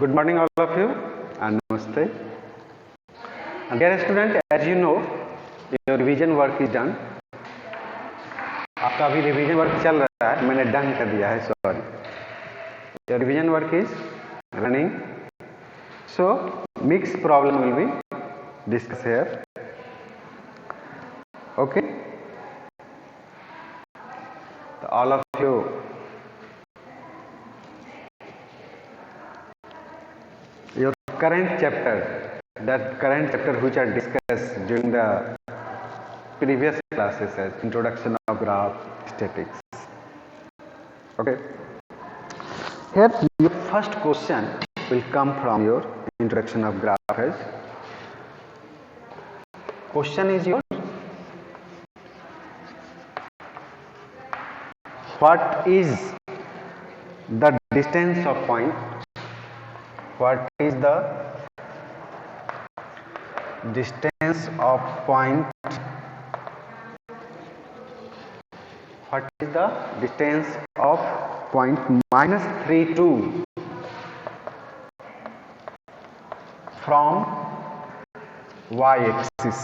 Good morning all of you and namaste. And dear student, as you know, your revision work is done. आपका अभी revision work चल रहा है, मैंने done कर दिया है, sorry. Your revision work is running. So mixed problem will be discussed here. Okay. So all of you your current chapter, that current chapter which are discussed during the previous classes as introduction of graph, statics. Okay. Here your first question will come from your introduction of graph as question is your what is the distance of point, what is the distance of point, what is the distance of point minus 3 2 from y axis,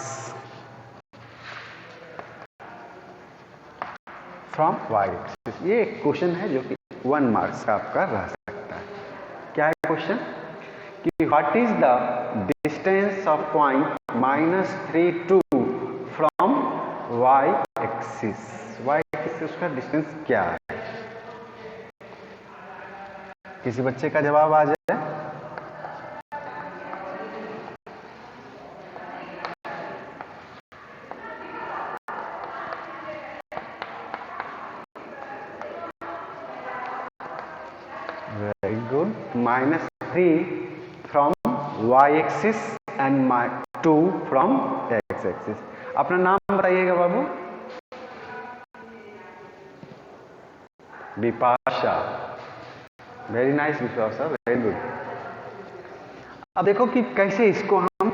from y axis. ये एक question है जो कि 1 marks का आपका रह सकता है. क्या है क्वेश्चन कि what is the distance of point minus 3 2 from y axis. y axis से उसका डिस्टेंस क्या है. किसी बच्चे का जवाब आ जाए. Very good. Minus 3 from y axis and 2 from x axis. अपना नाम बताइएगा बाबू. Vipasha. Very nice Vipasha, very good. अब देखो कि कैसे इसको हम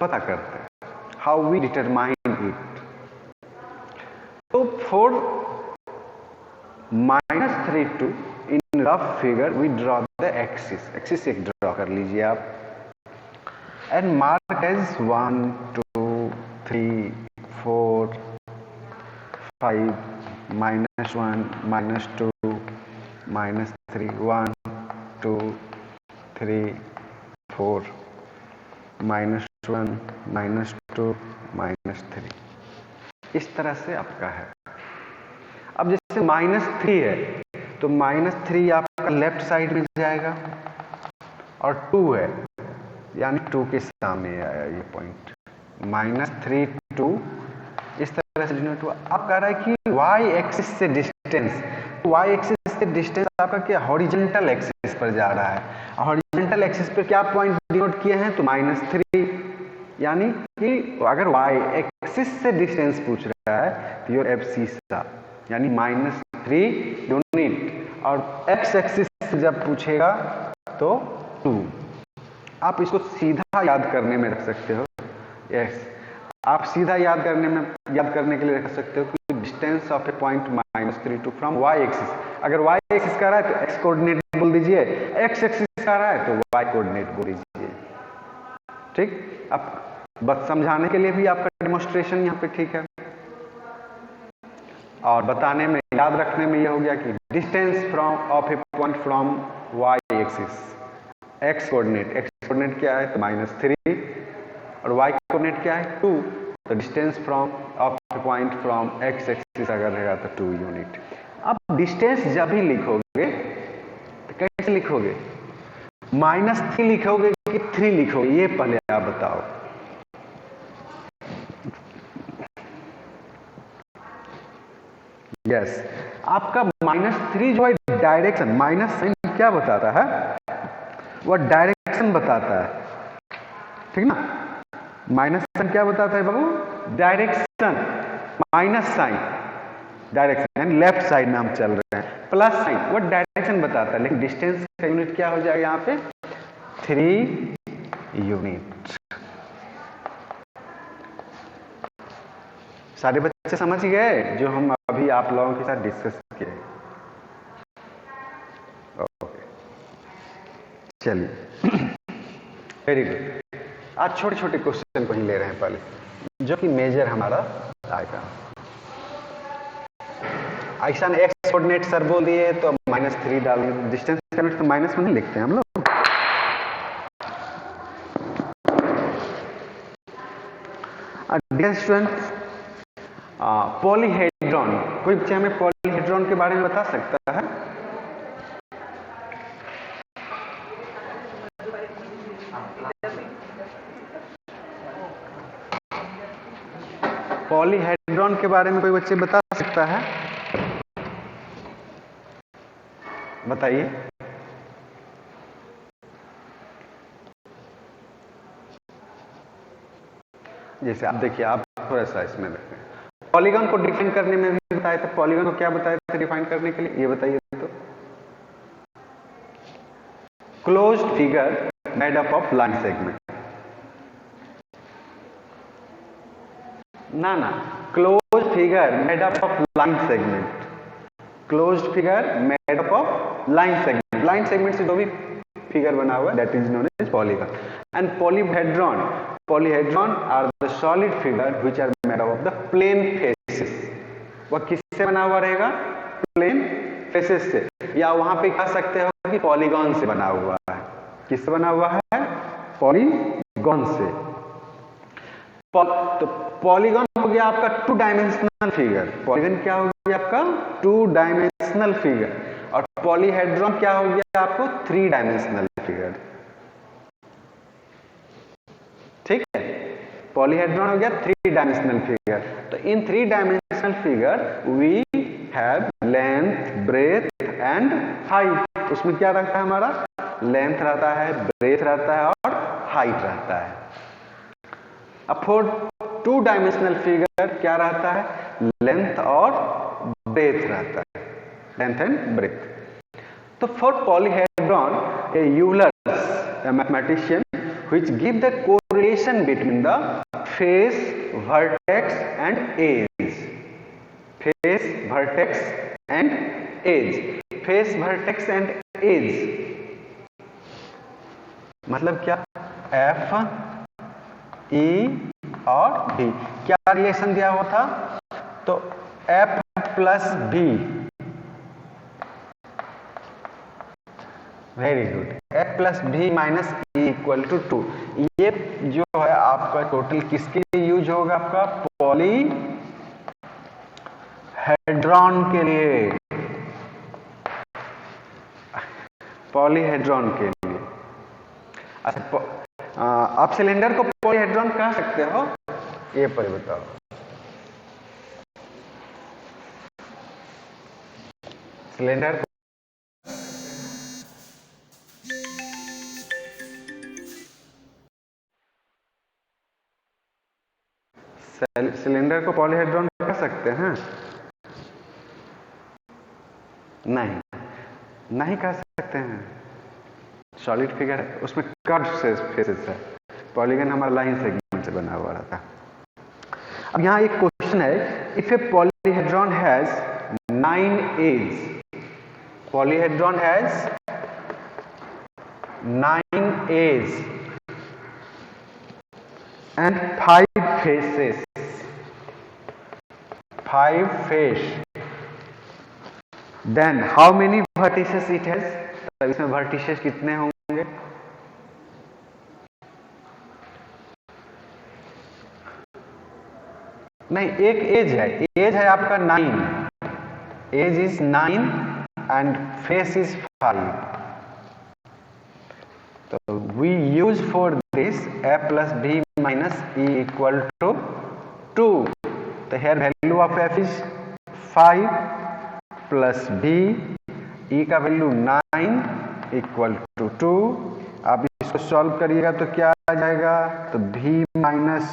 पता करते हैं. How we determine it. तो for -3 2 in rough figure we draw the axis. Axis एक ड्रॉ कर लीजिए आप एंड मार्क एज 1 2 3 4 5 -1 -2 -3 1 2 3 4 -1 -2 -3. इस तरह से आपका है. अब जैसे -3 है तो -3 आपका लेफ्ट साइड में जाएगा और 2 है यानी 2 के सामने आया ये पॉइंट. -3 2 इस तरह से डिनोट हुआ. अब कह रहा है कि y एक्सिस से डिस्टेंस. y एक्सिस से डिस्टेंस आपका क्या हॉरिजॉन्टल एक्सिस पर जा रहा है. हॉरिजॉन्टल एक्सिस पर क्या पॉइंट डिनोट किए हैं तो -3. यानी कि अगर y एक्सिस से डिस्टेंस पूछ रहा है तो योर एब्सिसा यानी -3 यूनिट और x एक्सिस से जब पूछेगा तो 2. आप इसको सीधा याद करने में रख सकते हो. यस, आप सीधा याद करने के लिए रख सकते हो कि distance of A point -3 2 from y axis. अगर y एक्सिस का रहा है तो x कोऑर्डिनेट बोल दीजिए, x एक्सिस का रहा है तो y कोऑर्डिनेट बोल दीजिए. ठीक. अब बस समझाने के लिए भी आपका डेमोन्स्ट्रेशन यहाँ पे ठीक है और बताने में याद रखने में यह हो गया कि distance from of A point from y axis. x coordinate क्या है तो -3 और y कोऑर्डिनेट क्या है 2. तो distance from of A point from x axis अगर रहेगा तो 2 यूनिट. अब डिस्टेंस जब भी लिखोगे तो कैसे लिखोगे. -3 लिखोगे कि 3 लिखोगे ये पहले आप बताओ. यस, आपका -3 जो है डायरेक्शन. माइनस साइन क्या बताता है, वह डायरेक्शन बताता है. ठीक ना. माइनस साइन क्या बताता है बाबू, डायरेक्शन. माइनस साइन डायरेक्शन यानी लेफ्ट साइड में हम चल रहे हैं. प्लस साइन वह डायरेक्शन बताता है. लेकिन डिस्टेंस का यूनिट क्या हो जाएगा यहाँ पे 3 यूनिट. सारे बच्चे समझ गए जो हम अभी आप लोगों के साथ डिस्कस किए. ओके. चलिए वेरी गुड। आज छोटे छोटे क्वेश्चन को ही ले रहे हैं पहले, जो कि मेजर हमारा आएगा। ऐसा एक्स कोऑर्डिनेट सर बोल दिए तो -3 डाल दिए, डिस्टेंस कोऑर्डिनेट तो माइनस में नहीं लिखते हैं हम लोग। डियर स्टूडेंट्स, पॉलीहेड्रॉन, कोई बच्चा हमें पॉलीहेड्रॉन के बारे में बता सकता है? पॉलीहेड्रॉन के बारे में कोई बच्चे बता सकता है? बताइए। जैसे आप देखिए, आप थोड़ा सा इसमें देखें, पॉलीगॉन को डिफाइन करने में भी बताए थे। पॉलीगॉन को क्या बताए थे डिफाइन करने के लिए, ये बताइए तो। Closed figure made up of line segment. ना, closed figure made up of line segment. Closed figure made up of line segment. Line segment से जो भी फिगर बना हुआ है, that is known as polygon. And polyhedron are the solid figure which are made up of the plane faces. वह किससे बना हुआ रहेगा? प्लेन फेसेस से, या वहां पे कह सकते हो कि पॉलीगॉन से बना हुआ है। किससे बना हुआ है? पॉलीगॉन से। तो पॉलीगॉन हो गया आपका 2 डायमेंशनल फिगर। पॉलीगॉन क्या हो गया आपका? 2 डायमेंशनल फिगर। और पॉलीहेड्रॉन क्या हो गया आपको? 3 डायमेंशनल फिगर। ठीक है, पॉलीहेड्रॉन हो गया 3 डायमेंशनल फिगर। तो in 3 dimensional figure we have length, breadth and height. उसमें क्या रहता है हमारा? लेंथ रहता है, ब्रेथ रहता है और हाइट रहता है। अब फॉर 2 डायमेंशनल फिगर क्या रहता है? लेंथ और ब्रेथ रहता है, लेंथ एंड ब्रेथ। तो for polyhedron, A Euler's, a mathematician, which give the correlation between the face, vertex and edge. Face, vertex and edge. Face, vertex and edge मतलब क्या? F, E और B क्या relation दिया हुआ था? तो F plus B, very good, F plus B minus E equal to 2। ये जो है आपका टोटल किसके लिए यूज होगा? आपका पॉलीहेड्रॉन के लिए, पॉलीहेड्रॉन के लिए। अच्छा, आप सिलेंडर को पॉलीहेड्रॉन कह सकते हो? ये पर बताओ। सिलेंडर को पॉलीहेड्रॉन कह सकते हैं? नहीं कह सकते हैं। सॉलिड फिगर है, उसमें कर्व से फेसेस है। पॉलीगन हमारा लाइन सेगमेंट से बना हुआ रहता है। अब यहां एक क्वेश्चन है, if a polyhedron has 9 edge, polyhedron has 9 edge and 5 faces, 5 face, then how many vertices it has? तो इसमें vertices कितने होंगे? नहीं, एक एज है, एज है आपका 9, edge is 9 and face is 5। तो we use for this a plus b minus e equal to 2। तो here value of f is 5 plus b, e का वैल्यू 9 इक्वल टू 2। आप इसको सॉल्व करिएगा तो क्या आ जाएगा? तो v minus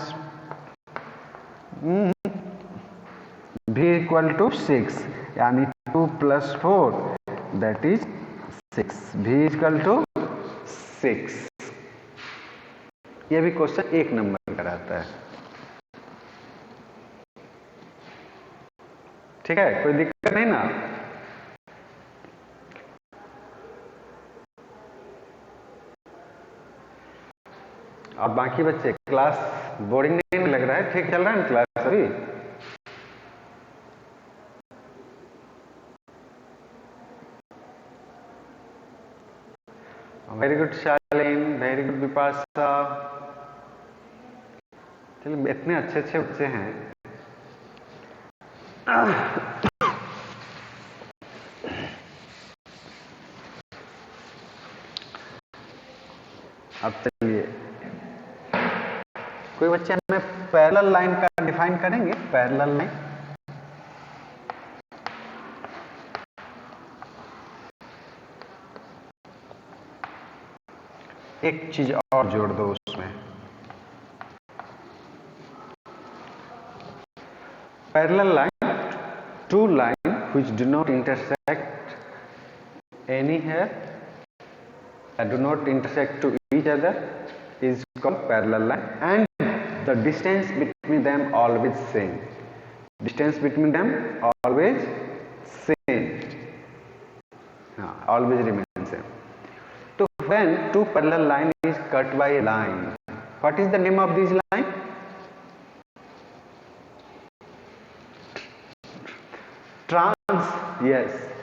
v equal to 6, यानी 2 plus 4 that is 6। v equal to 6। ये भी क्वेश्चन 1 नंबर का रहता है। ठीक है, कोई दिक्कत नहीं ना? अब बाकी बच्चे क्लास बोरिंग नहीं लग रहा है? ठीक चल रहा है ना क्लास अभी? वेरी गुड शालीन, वेरी गुड विपाशा। चलिए, इतने अच्छे अच्छे बच्चे हैं। अब चलिए, कोई बच्चे हमें पैरेलल लाइन का डिफाइन करेंगे? पैरेलल लाइन एक चीज और जोड़ दो उसमें। Parallel line, two line which do not intersect anywhere and do not intersect to each other is called parallel line, and the distance between them always same. Distance between them always same. Always remain same. So when two parallel line is cut by a line, what is the name of this line?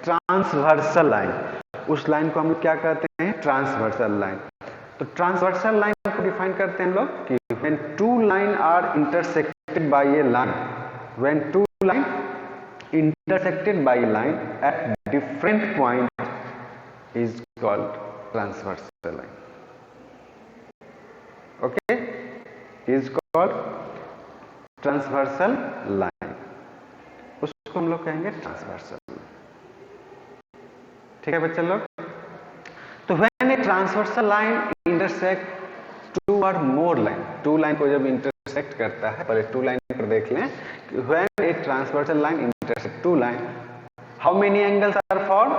Transversal line. उस line को हम लोग क्या कहते हैं? Transversal line. तो transversal line को define करते हैं हम लोग कि when two line are intersected by a line, when two line intersected by a line at different point is called transversal line. Okay, is called transversal line. उसको हम लोग कहेंगे ट्रांसवर्सल। ठीक है बच्चे लोग? तो when a transversal line intersect two और मोर लाइन, टू लाइन को जब इंटरसेक्ट करता है, पहले टू लाइन पर देख लें कि when a transversal line intersect two line, how many angles are formed?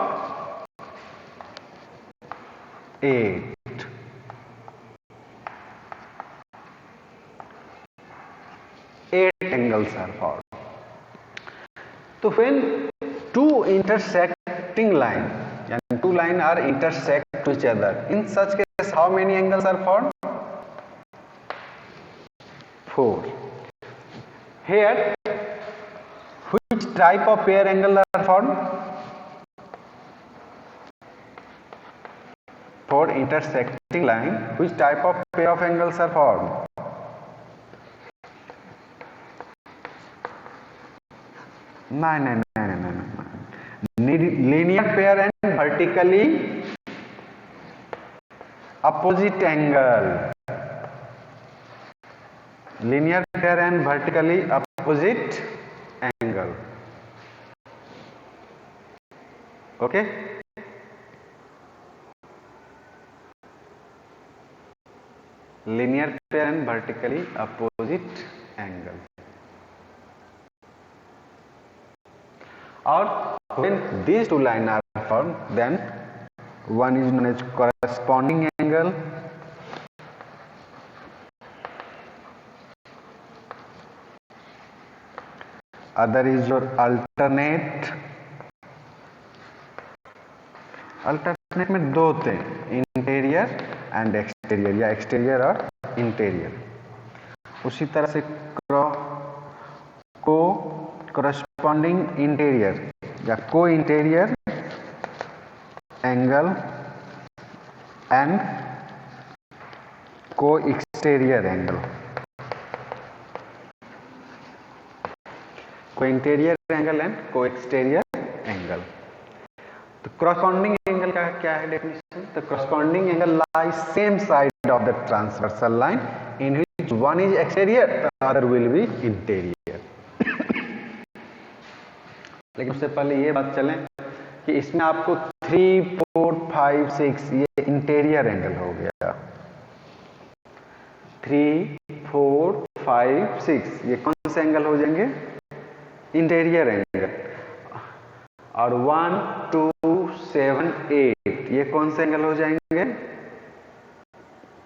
8. 8 angles are formed. So when two intersecting line, and two line are intersect to each other, in such case how many angles are formed? 4. Here which type of pair angle are formed? For intersecting line, which type of pair of angles are formed? No. Linear pair and vertically opposite angle. Linear pair and vertically opposite angle. Okay? Linear pair and vertically opposite angle. Or when these two lines are formed, then one is known as corresponding angle, other is your alternate। Alternate में दो होते हैं, interior and exterior, या exterior और interior. उसी तरह से corresponding interior या को इंटीरियर एंगल एंड को एक्सटीरियर एंगल। को इंटीरियर एंगल एंड को एक्सटीरियर एंगल। तो corresponding एंगल का क्या है डेफिनेशन? तो corresponding angle lies same side of the transversal line in which one is exterior, the other will be interior. लेकिन उससे पहले ये बात चलें कि इसमें आपको 3, 4, 5, 6 ये इंटीरियर एंगल हो गया। 3, 4, 5, 6 ये कौन से एंगल हो जाएंगे? Interior angle. और 1, 2, 7, 8 ये कौन से एंगल हो जाएंगे?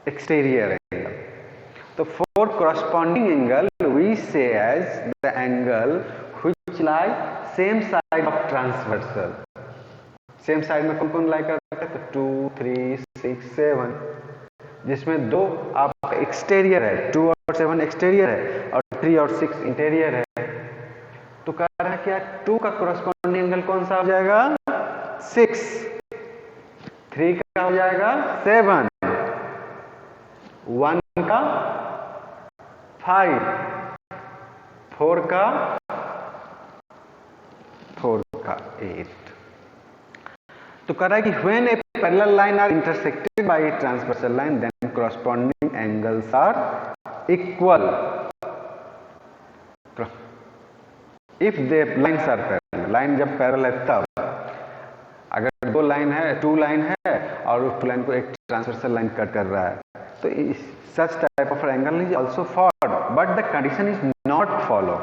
Exterior angle. तो for corresponding angle we say as the angle which lie same side of transversal। Same side में कौन कौन लाई करते हैं? तो 2, 3, 6, 7 जिसमें 2 आपका एक्सटीरियर है, 2 और 7 एक्सटीरियर है और 3 और 6 इंटीरियर है। तो कह रहा है क्या 2 का कोरस्पॉन्डिंग एंगल कौन सा हो जाएगा 6, 3 का हो जाएगा 7, 1 का 5, 4 का 8। तो कह रहा है कि when a parallel line are intersected by a transversal line then corresponding angles are equal if the lines are parallel। Line जब पैरेलल है तब, अगर 2 लाइन है, 2 लाइन है और उस लाइन को एक ट्रांसवर्सल लाइन कट कर रहा है तो such type of angle is also followed, but the condition is not follow,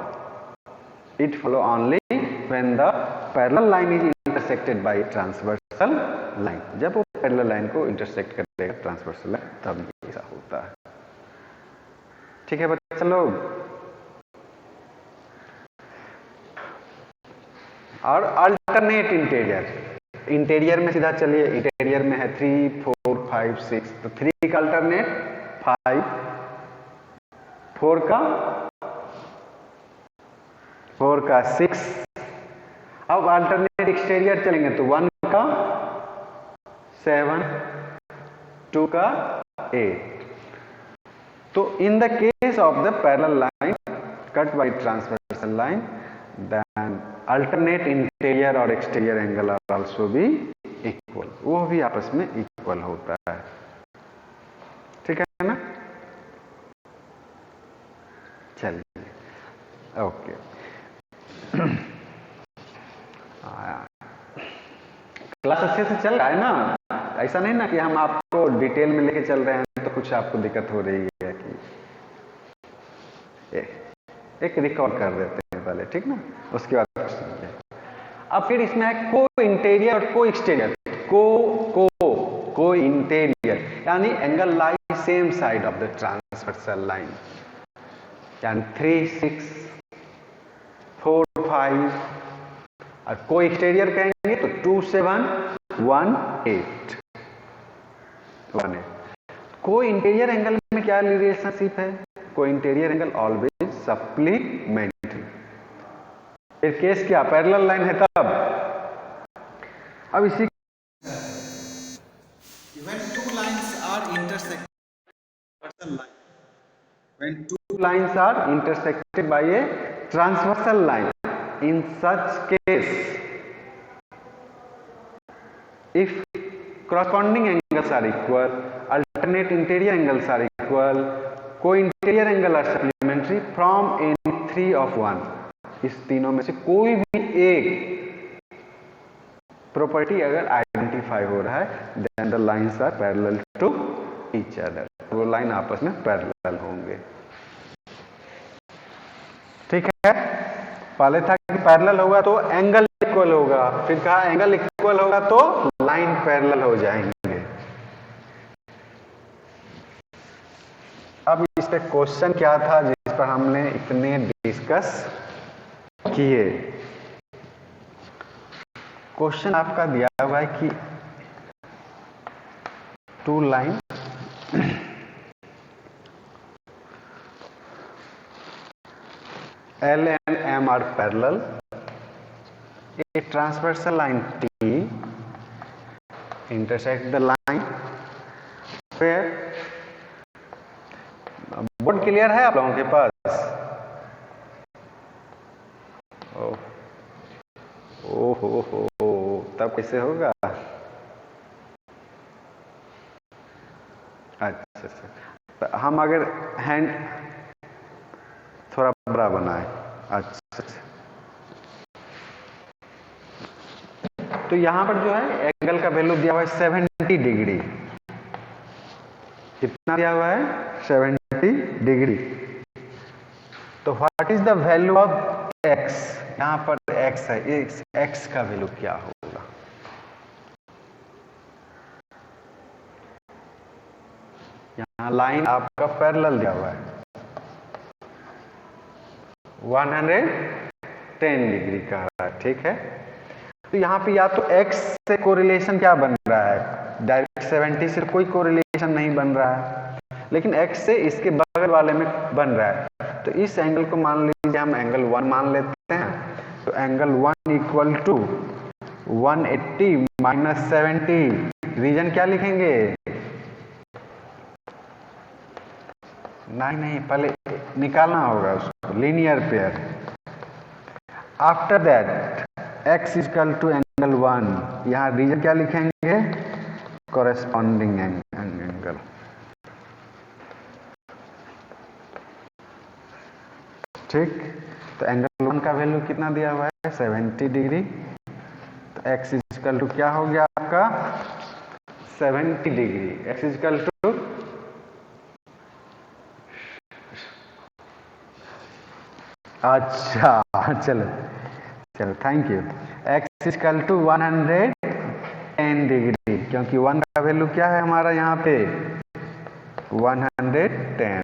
it follow only when the parallel line is intersected by a transversal line। जब वो पैरेलल लाइन को intersect करेगा transversal line तब ऐसा होता है। ठीक है बच्चा लोग। और अल्टरनेट इंटीरियर में सीधा चलिए, इंटीरियर में है 3, 4, 5, 6, तो 3 का अल्टरनेट 5, 4 का 6। अब अल्टरनेट एक्सटीरियर चलेंगे तो 1 का 7, 2 का 8। तो in the case of the parallel line cut by transversal line then alternate interior और एक्सटीरियर एंगल आर आल्सो भी इक्वल, वो भी आपस में इक्वल होता है। ठीक है ना। चलिए ओके। क्लास अच्छे से चल रहा है ना, ऐसा नहीं ना कि हम आपको डिटेल में लेके चल रहे हैं तो कुछ आपको दिक्कत हो रही है कि एक रिकॉर्ड कर देते हैं पहले, ठीक ना, उसके बाद समझिए। अब फिर इसमें है को इंटीरियर और को एक्सटीरियर। को इंटीरियर यानी angle lie same side of the transversal line, यानी 3, 6, 4, 5। और को एक्सटीरियर कहेंगे तो 2, 7, 1, 8। को इंटीरियर एंगल में क्या रिलेशनशिप है, को इंटीरियर एंगल ऑलवेज सप्लीमेंट्री। फिर केस क्या पैरेलल लाइन है तब। अब इसी when two lines are intersected by a transversal line, in such case if corresponding angles are equal, alternate interior angles are equal, co-interior angle are supplementary from any 3 of 1, इस तीनों में से कोई भी एक प्रॉपर्टी अगर आइडेंटिफाई हो रहा है then the lines are parallel to each other, वो लाइन आपस में पैरेलल होंगे। ठीक है। पहले था कि पैरेलल होगा तो एंगल इक्वल होगा, फिर कहा एंगल इक्वल होगा तो लाइन पैरेलल हो जाएंगे। अब इस पे क्वेश्चन क्या था जिस पर हमने इतने डिस्कस किए। क्वेश्चन आपका दिया हुआ है कि 2 line L and M are parallel, a transversal line T intersect the line where, board clear है आप लोगों के पास? ओहो तब कैसे होगा? अच्छा तो हम अगर हैंड थोड़ा बड़ा बनाए, अच्छा तो यहां पर जो है एंगल का वैल्यू दिया हुआ है 70 डिग्री। कितना दिया हुआ है? 70 डिग्री। तो what is the value of x? यहां पर x है, इस x का वैल्यू क्या होगा? यहां लाइन आपका पैरेलल दिया हुआ है 110 डिग्री का, ठीक है। तो यहाँ पे या तो x से कोरिलेशन क्या बन रहा है, डायरेक्ट 70 से कोई कोरिलेशन नहीं बन रहा है, लेकिन x से इसके बगल वाले में बन रहा है। तो इस एंगल को मान लीजिए हम एंगल 1 मान लेते हैं। तो angle 1 equal to 180 minus 70, reason क्या लिखेंगे? नहीं, पहले निकालना होगा उसको, linear pair. After that x equal to angle 1, यहाँ रीजन क्या लिखेंगे? Corresponding angle. ठीक, तो एंगल 1 का वैल्यू कितना दिया हुआ है? 70 डिग्री। तो x इक्वल टू क्या हो गया आपका? 70 डिग्री। x इक्वल टू अच्छा, चलो thank you. x equal to 110 degree, क्योंकि 1 का वैल्यू क्या है हमारा यहाँ पे? 110।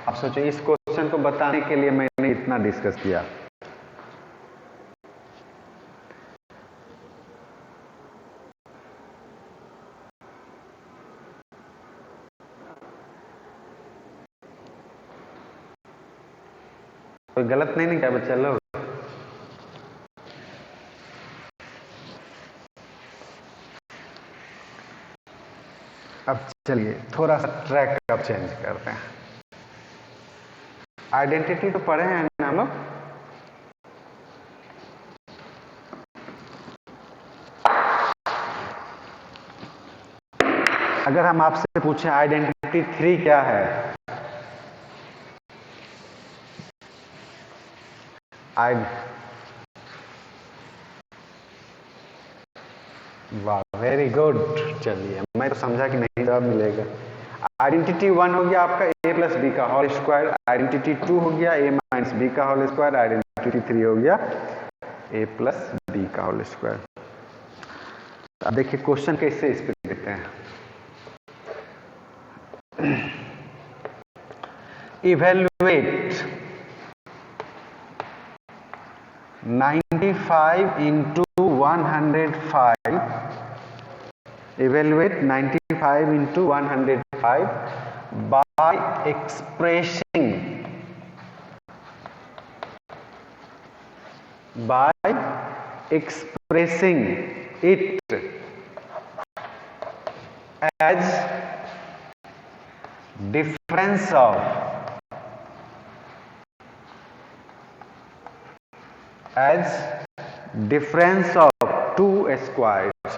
अब सोचो, इस क्वेश्चन को बताने के लिए मैंने इतना डिस्कस किया। कोई गलत नहीं क्या बच्चा लोग? अब चलिए थोड़ा सा ट्रैक अब चेंज करते हैं। आइडेंटिटी तो पढ़े हैं ना लोग? अगर हम आपसे पूछें आइडेंटिटी 3 क्या है? वाह, वेरी गुड। चलिए, मैं तो समझा कि नहीं जवाब मिलेगा। आइडेंटिटी 1 हो गया आपका a प्लस बी का होल स्क्वायर, आइडेंटिटी 2 हो गया a माइनस बी का होल स्क्वायर, आइडेंटिटी 3 हो गया a प्लस बी का होल स्क्वायर। अब देखिए क्वेश्चन कैसे इस पे देते हैं। Evaluate 95 into 105, evaluate 95 into 105 by expressing it as difference of two squares।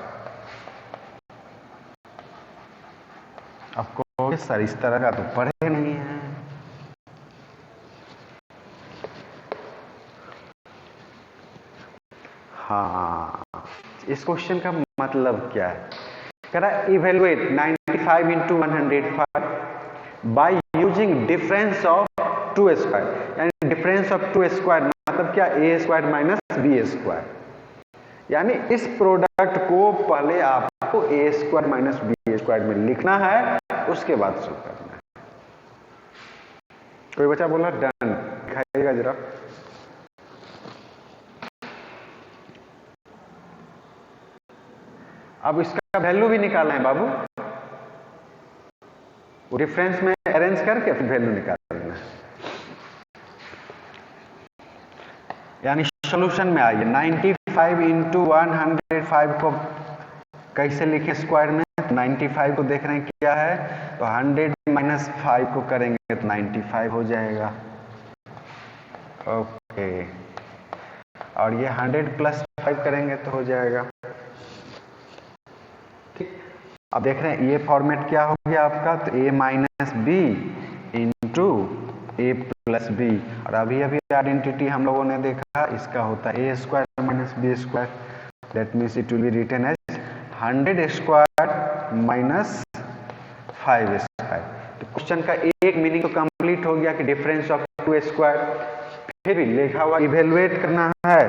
आपको सर इस तरह का तो पढ़े नहीं है। हाँ, इस क्वेश्चन का मतलब क्या है? कह रहा है evaluate 95 into 105 by using difference of 2 square. यानी डिफरेंस ऑफ 2 स्क्वायर मतलब क्या? a square minus B square. यानी इस प्रोडक्ट को पहले आपको a square minus B square में लिखना है, उसके बाद शुरू करना है। कोई बच्चा बोला डन? दिखाइएगा जरा। अब इसका वैल्यू भी निकालना है बाबू, डिफरेंस में अरेंज करके फिर वैल्यू निकालना है। यानी सॉल्यूशन में आइए, 95 into 105 को कैसे लिखें स्क्वायर में? 95 को देख रहे हैं क्या है, तो 100 माइनस 5 को करेंगे तो 95 हो जाएगा। ओके, और ये 100 प्लस 5 करेंगे तो हो जाएगा। ठीक, अब देख रहे हैं ये फॉर्मेट क्या हो गया आपका? तो a minus B into A plus B. और अभी आइडेंटिटी हम लोगों ने देखा, इसका होता है a square minus B square. That means it will be written as 100 square minus 5 square. तो क्वेश्चन का एक मीनिंग तो कंप्लीट हो गया कि डिफरेंस ऑफ 2 स्क्वायर। फिर भी लिखा हुआ इवेलुएट करना है।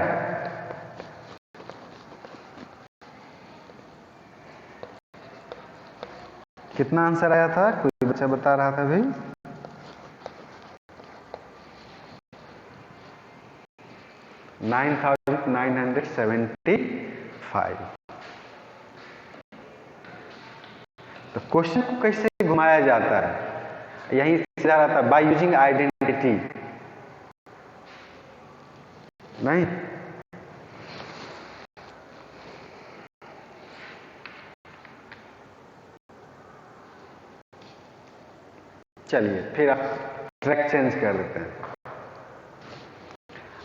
कितना आंसर आया था? कोई बच्चा बता रहा था भाई? 9975। तो क्वेश्चन को कैसे घुमाया जाता है, यही सीधा रहता है, बाय यूजिंग आइडेंटिटी। नहीं, चलिए फिर आप ट्रैक चेंज कर देते हैं।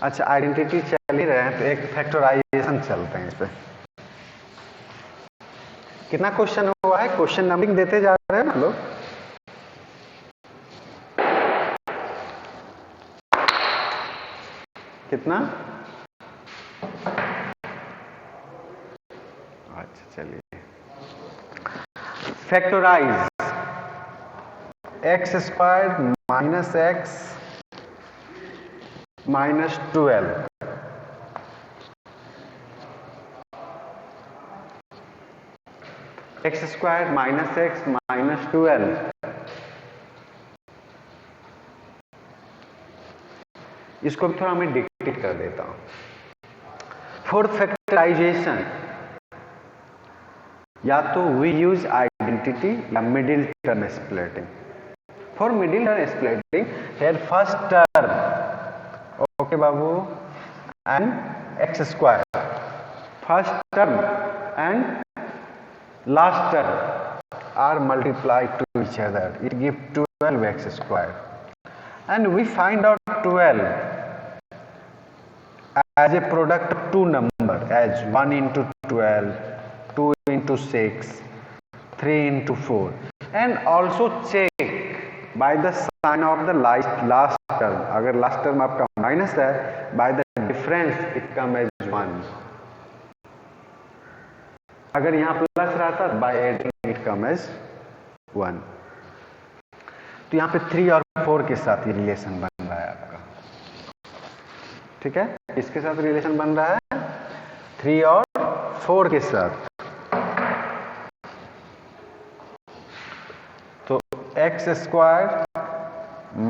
अच्छा, आइडेंटिटी चल ही रहे हैं तो एक फैक्टराइजेशन चलते हैं इस पे। कितना क्वेश्चन हुआ है, क्वेश्चन नंबरिंग देते जा रहे हैं ना लोग। कितना? अच्छा चलिए, factorise X square minus X minus 12, X square minus X minus 12, इसको भी थोड़ा मैं डिक्टेट कर देता हूं। फॉर फैक्टराइजेशन या तो वी यूज आइडेंटिटी या middle term splitting. For middle term splitting, hair first term, okay Babu, and x square, first term and last term are multiplied to each other, it gives 12x square, and we find out 12 as a product of two number, as 1 into 12, 2 into 6, 3 into 4, and also check by the sign of the last term. अगर last term आपका minus है, by the difference it comes as 1. अगर यहां plus रहता by adding it come as 1। तो यहां पे 3 और 4 के साथ ये रिलेशन बन रहा है आपका, ठीक है। इसके साथ रिलेशन बन रहा है 3 और 4 के साथ। तो x square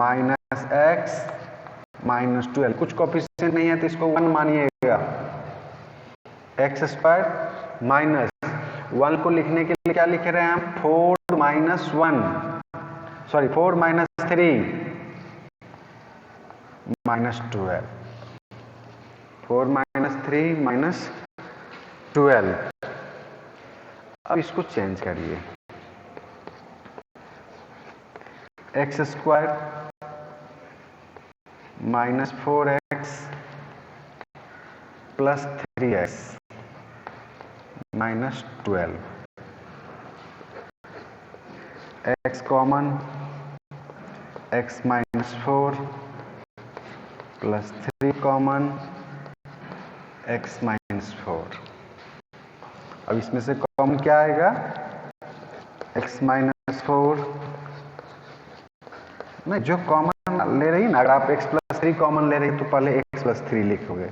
minus X minus 12, कुछ कोफिशिएंट नहीं है तो इसको 1 मानिएगा। एक्स स्क्वायर माइनस 1 को लिखने के लिए क्या लिख रहे हैं हम, 4 minus 1, sorry 4 minus 3 minus 12, 4 minus 3 minus 12। अब इसको चेंज करिए, x square minus 4x plus 3x minus 12, x common, x minus 4 plus 3 common, x minus 4। अब इसमें से कॉमन क्या आएगा, x माइनस 4, नहीं जो कॉमन ले रही ना, अगर आप x प्लस 3 कॉमन ले रही तो पहले x प्लस 3 लिखोगे,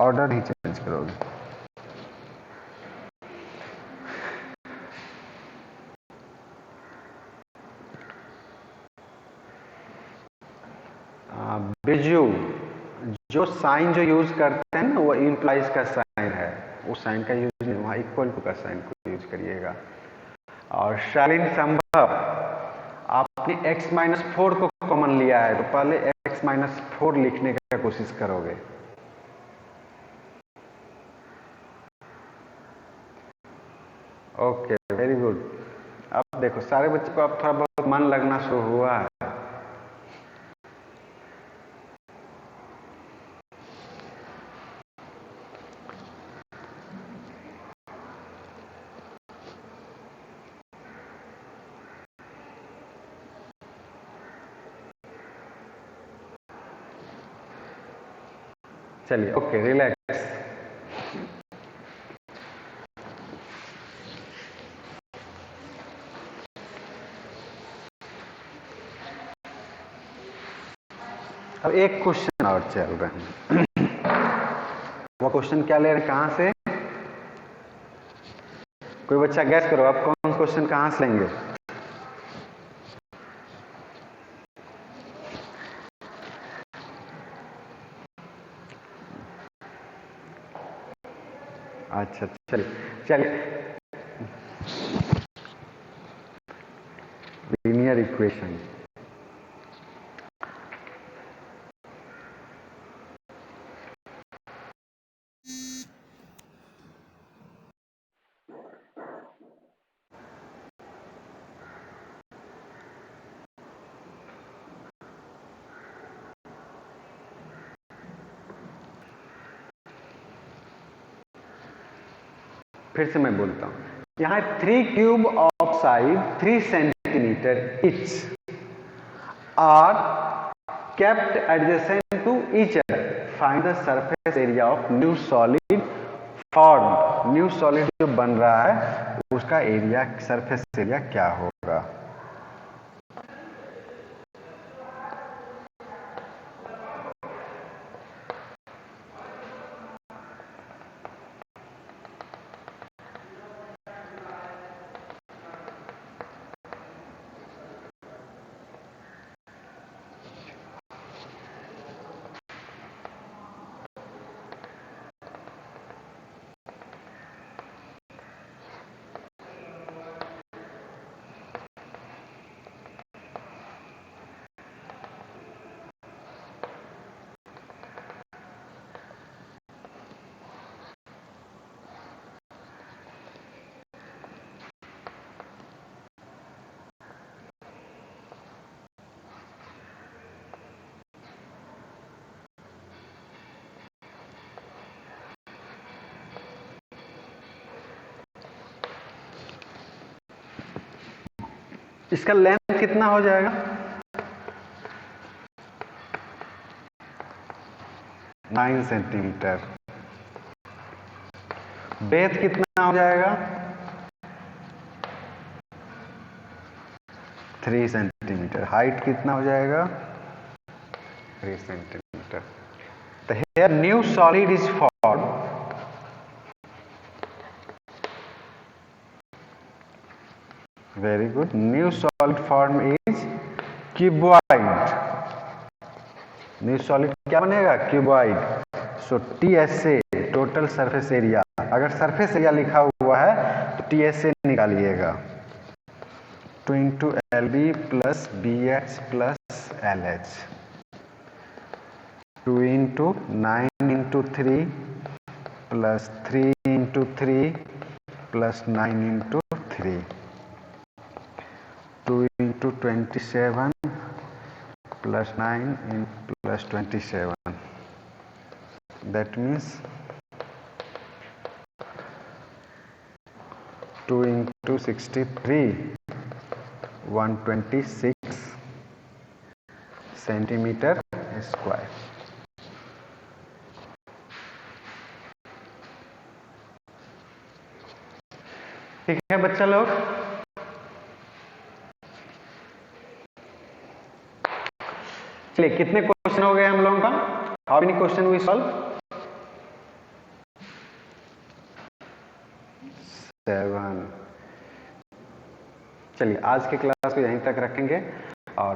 ऑर्डर ही चेंज करोगे। बिजू जो साइन जो यूज करते हैं ना, वो इंप्लाइज का साइन है, वो साइन का यूज नहीं, वहां इक्वल टू का साइन को यूज करिएगा। और शालीन संभव, आपने x माइनस 4 को कॉमन लिया है तो पहले x माइनस 4 लिखने का कोशिश करोगे। Okay, very good. अब देखो सारे बच्चों को अब थोड़ा बहुत मन लगना शुरू हुआ है। चलिए, ओके, रिलैक्स। अब एक क्वेश्चन और चल रहे हैं। वो क्वेश्चन क्या ले रहे हैं, कहां से, कोई बच्चा गैस करो आप कौन क्वेश्चन कहां से लेंगे। चलिए लीनियर इक्वेशन। फिर से मैं बोलता हूं, यहां 3 cube of side 3 centimetre each are kept adjacent to each other. Find the surface area of new solid formed. New solid जो बन रहा है उसका एरिया, सरफेस एरिया क्या होगा? इसका लेंथ कितना हो जाएगा? 9 सेंटीमीटर। ब्रेथ कितना हो जाएगा? 3 सेंटीमीटर। हाइट कितना हो जाएगा? 3 सेंटीमीटर। तो here new solid is formed. Very good. New solid form is cuboid. New solid क्या बनेगा? क्यूबॉइड। सो TSA टोटल सरफेस एरिया, अगर सरफेस एरिया लिखा हुआ है तो TSA निकालिएगा, 2 into LB plus BH plus LH, 2 into 9 into 3 plus 3 into 3 plus 9 into 3, 2 into 27 plus 9 in plus 27, that means 2 into 63, 126 centimetre square. ठीक है बच्चा लोग? चलिए, कितने क्वेश्चन हो गए हम लोगों का? How many question we solve? 7। चलिए, आज के क्लास को यहीं तक रखेंगे और